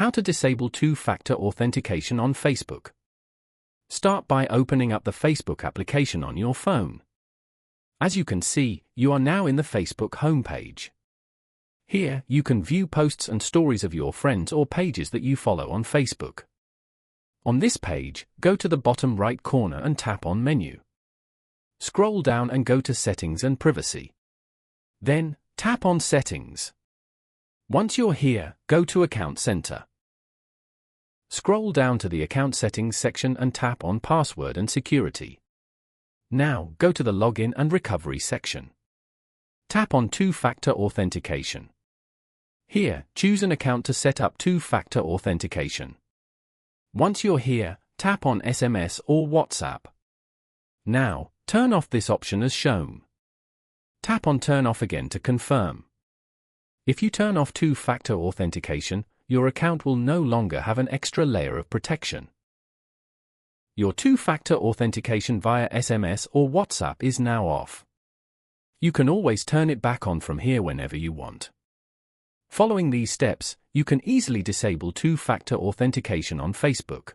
How to disable two-factor authentication on Facebook. Start by opening up the Facebook application on your phone. As you can see, you are now in the Facebook homepage. Here, you can view posts and stories of your friends or pages that you follow on Facebook. On this page, go to the bottom right corner and tap on Menu. Scroll down and go to Settings and Privacy. Then, tap on Settings. Once you're here, go to Account Center. Scroll down to the Account Settings section and tap on Password and Security. Now, go to the Login and Recovery section. Tap on Two-Factor Authentication. Here, choose an account to set up two-factor authentication. Once you're here, tap on SMS or WhatsApp. Now, turn off this option as shown. Tap on Turn Off again to confirm. If you turn off two-factor authentication, your account will no longer have an extra layer of protection. Your two-factor authentication via SMS or WhatsApp is now off. You can always turn it back on from here whenever you want. Following these steps, you can easily disable two-factor authentication on Facebook.